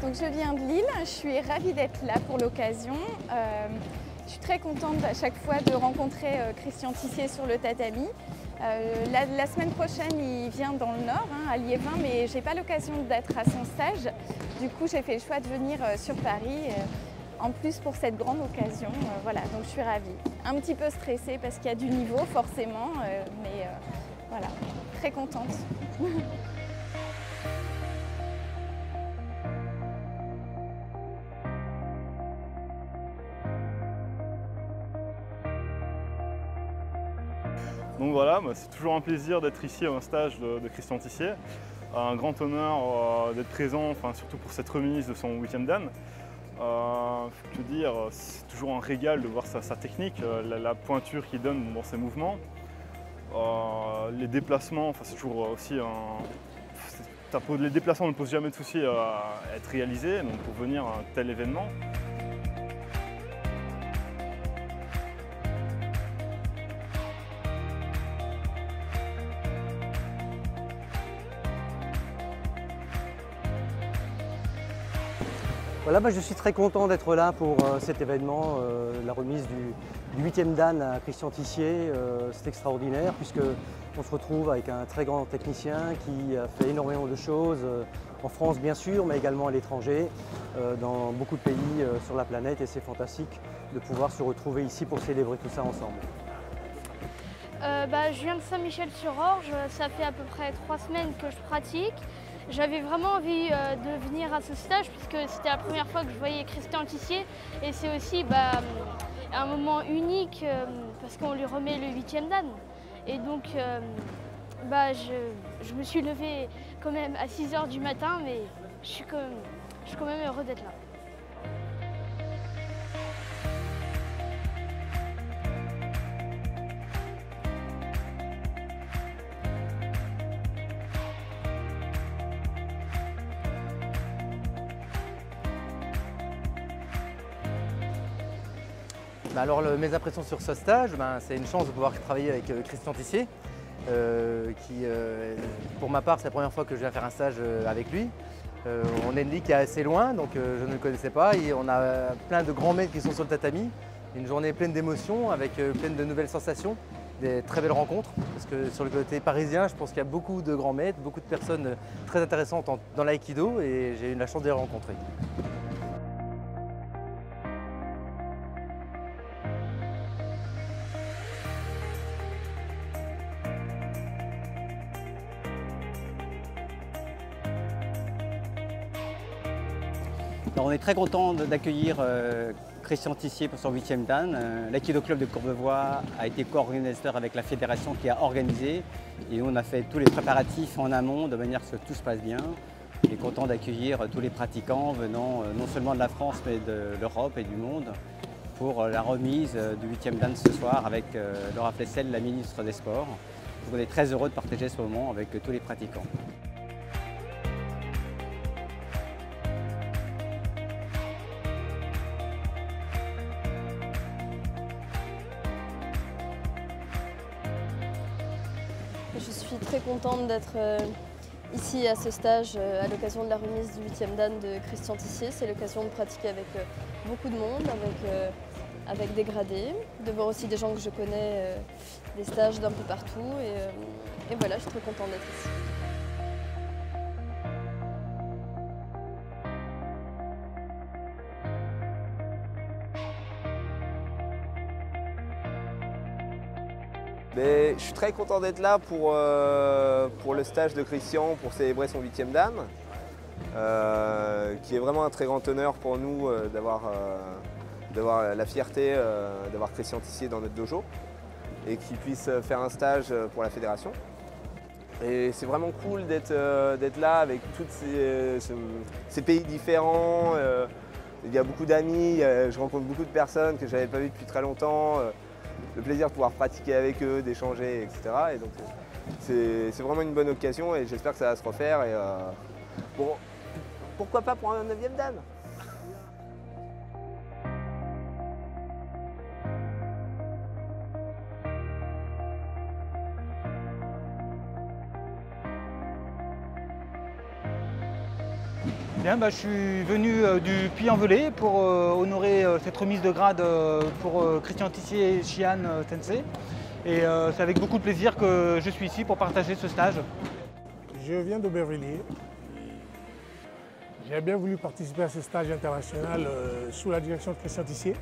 Donc je viens de Lille, je suis ravie d'être là pour l'occasion. Je suis très contente à chaque fois de rencontrer Christian Tissier sur le tatami. La semaine prochaine, il vient dans le Nord, à Liévin, mais je n'ai pas l'occasion d'être à son stage. Du coup, j'ai fait le choix de venir sur Paris, en plus pour cette grande occasion. Voilà, donc je suis ravie. Un petit peu stressée parce qu'il y a du niveau forcément, mais voilà, très contente. Donc voilà, c'est toujours un plaisir d'être ici à un stage de Christian Tissier. Un grand honneur d'être présent, surtout pour cette remise de son 8e dan. Je veux dire, c'est toujours un régal de voir sa technique, la pointure qu'il donne dans ses mouvements. Les déplacements, c'est toujours aussi les déplacements ne posent jamais de souci à être réalisés, donc pour venir à un tel événement. Voilà, je suis très content d'être là pour cet événement, la remise du 8e dan à Christian Tissier. C'est extraordinaire puisqu'on se retrouve avec un très grand technicien qui a fait énormément de choses, en France bien sûr, mais également à l'étranger, dans beaucoup de pays sur la planète, et c'est fantastique de pouvoir se retrouver ici pour célébrer tout ça ensemble. Je viens de Saint-Michel-sur-Orge, ça fait à peu près 3 semaines que je pratique. J'avais vraiment envie de venir à ce stage puisque c'était la première fois que je voyais Christian Tissier, et c'est aussi un moment unique parce qu'on lui remet le 8e dan. Et donc je me suis levée quand même à 6 h du matin, mais je suis quand même heureux d'être là. Alors mes impressions sur ce stage, c'est une chance de pouvoir travailler avec Christian Tissier, qui pour ma part c'est la première fois que je viens faire un stage avec lui. On est une ligue qui est assez loin, donc je ne le connaissais pas, et on a plein de grands maîtres qui sont sur le tatami. Une journée pleine d'émotions, avec pleine de nouvelles sensations, des très belles rencontres, parce que sur le côté parisien, je pense qu'il y a beaucoup de grands maîtres, beaucoup de personnes très intéressantes dans l'aïkido, et j'ai eu la chance de les rencontrer. On est très content d'accueillir Christian Tissier pour son 8e dan. L'Aikido Club de Courbevoie a été co-organisateur avec la fédération qui a organisé, et on a fait tous les préparatifs en amont de manière que tout se passe bien. On est content d'accueillir tous les pratiquants venant non seulement de la France mais de l'Europe et du monde pour la remise du 8e dan ce soir avec Laura Flessel, la ministre des Sports. Donc on est très heureux de partager ce moment avec tous les pratiquants. Je suis très contente d'être ici à ce stage à l'occasion de la remise du 8e dan de Christian Tissier. C'est l'occasion de pratiquer avec beaucoup de monde, avec des gradés, de voir aussi des gens que je connais, des stages d'un peu partout. Et voilà, je suis très contente d'être ici. Je suis très content d'être là pour le stage de Christian pour célébrer son 8e dan, qui est vraiment un très grand honneur pour nous d'avoir la fierté d'avoir Christian Tissier dans notre dojo et qu'il puisse faire un stage pour la fédération. Et c'est vraiment cool d'être là avec tous ces pays différents. Il y a beaucoup d'amis, je rencontre beaucoup de personnes que je n'avais pas vues depuis très longtemps. Le plaisir de pouvoir pratiquer avec eux, d'échanger, etc. Et donc c'est vraiment une bonne occasion et j'espère que ça va se refaire. Et, bon, pourquoi pas pour un 9e dan? Bien, je suis venu du Puy-en-Velay pour honorer cette remise de grade pour Christian Tissier et Shihan Sensei. Et c'est avec beaucoup de plaisir que je suis ici pour partager ce stage. Je viens d'Aubervilliers. J'ai bien voulu participer à ce stage international sous la direction de Christian Tissier.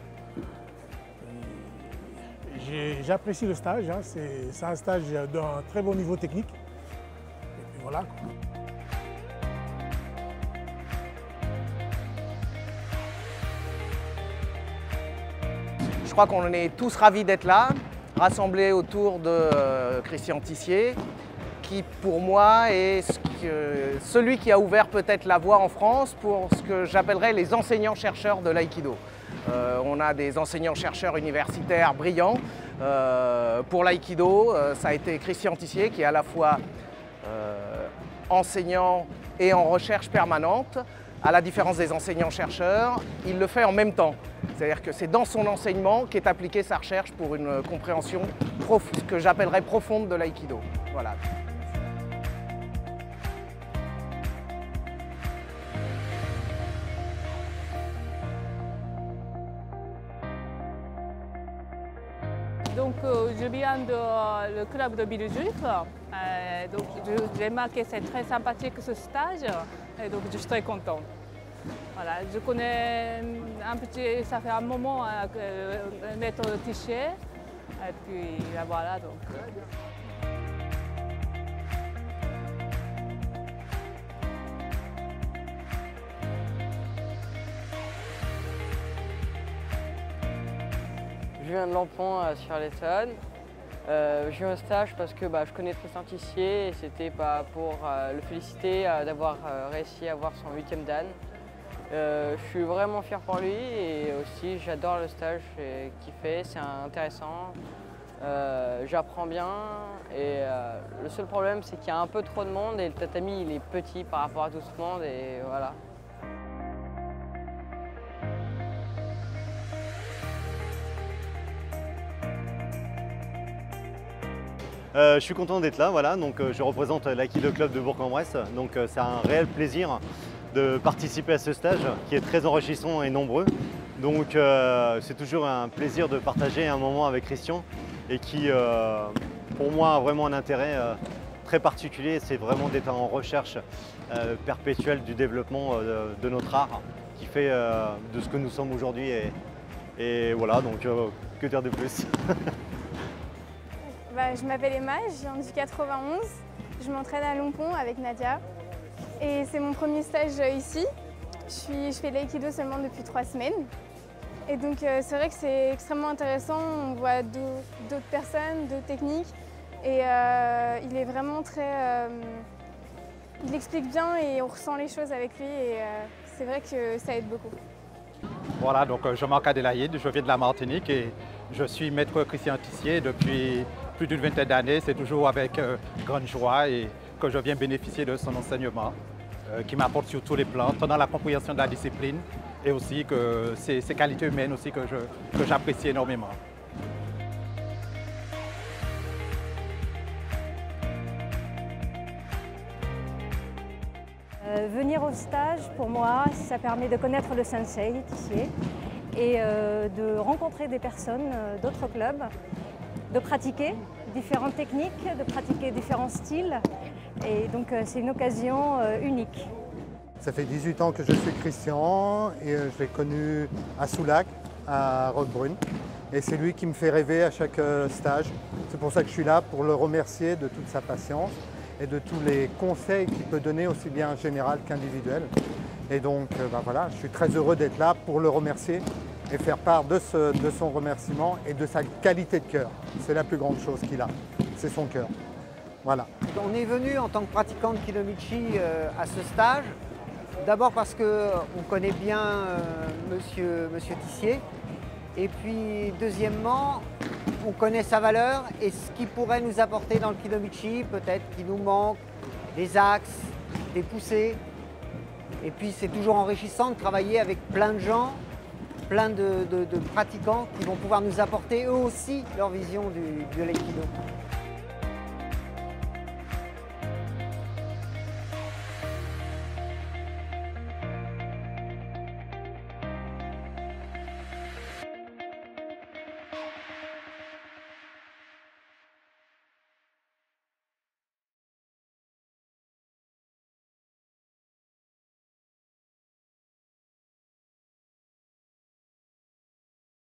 J'apprécie le stage, hein. C'est un stage d'un très bon niveau technique. Et puis voilà. Je crois qu'on est tous ravis d'être là, rassemblés autour de Christian Tissier, qui pour moi est celui qui a ouvert peut-être la voie en France pour ce que j'appellerais les enseignants-chercheurs de l'aïkido. On a des enseignants-chercheurs universitaires brillants. Pour l'aïkido, ça a été Christian Tissier qui est à la fois enseignant et en recherche permanente. À la différence des enseignants-chercheurs, il le fait en même temps. C'est-à-dire que c'est dans son enseignement qu'est appliquée sa recherche pour une compréhension que j'appellerais profonde de l'aïkido. Voilà. Donc, je viens du club de Villejuif. Donc, j'ai remarqué que c'est très sympathique ce stage. Et donc, je suis très contente. Voilà, je connais un petit, ça fait un moment Maître Tissier. Et puis voilà. Donc. Je viens de Lampont sur l'Essonne. J'ai eu un stage parce que je connais Christian Tissier et c'était pour le féliciter d'avoir réussi à avoir son 8e dan. Je suis vraiment fier pour lui et aussi j'adore le stage qu'il fait, c'est intéressant. J'apprends bien et le seul problème c'est qu'il y a un peu trop de monde et le tatami il est petit par rapport à tout ce monde et voilà. Je suis content d'être là, voilà. Donc, je représente l'Aikido Club de Bourg-en-Bresse. Donc c'est un réel plaisir de participer à ce stage qui est très enrichissant et nombreux. Donc c'est toujours un plaisir de partager un moment avec Christian et qui pour moi a vraiment un intérêt très particulier, c'est vraiment d'être en recherche perpétuelle du développement de notre art qui fait de ce que nous sommes aujourd'hui et voilà, donc que dire de plus. Je m'appelle Emma, je viens du 91, je m'entraîne à Lampont avec Nadia et c'est mon premier stage ici. Je fais de l'aïkido seulement depuis 3 semaines et donc c'est vrai que c'est extrêmement intéressant, on voit d'autres personnes, d'autres techniques et il est vraiment très... il explique bien et on ressent les choses avec lui et c'est vrai que ça aide beaucoup. Voilà, donc je m'appelle Adélaïde, je viens de la Martinique et je suis maître Christian Tissier depuis plus d'une vingtaine d'années. C'est toujours avec grande joie et que je viens bénéficier de son enseignement qui m'apporte sur tous les plans, tant dans la compréhension de la discipline et aussi que ses qualités humaines aussi que j'apprécie énormément. Venir au stage, pour moi, ça permet de connaître le sensei Tissier et de rencontrer des personnes d'autres clubs, de pratiquer différentes techniques, de pratiquer différents styles. Et donc c'est une occasion unique. Ça fait 18 ans que je suis Christian et je l'ai connu à Soulac, à Roquebrune. Et c'est lui qui me fait rêver à chaque stage. C'est pour ça que je suis là, pour le remercier de toute sa patience et de tous les conseils qu'il peut donner aussi bien en général qu'individuel. Et donc voilà, je suis très heureux d'être là pour le remercier et faire part de son remerciement et de sa qualité de cœur. C'est la plus grande chose qu'il a, c'est son cœur. Voilà. On est venu en tant que pratiquant de Kinomichi à ce stage, d'abord parce qu'on connaît bien monsieur Tissier, et puis deuxièmement, on connaît sa valeur et ce qu'il pourrait nous apporter dans le Kinomichi, peut-être qu'il nous manque des axes, des poussées. Et puis c'est toujours enrichissant de travailler avec plein de gens, plein de pratiquants qui vont pouvoir nous apporter eux aussi leur vision de l'aïkido.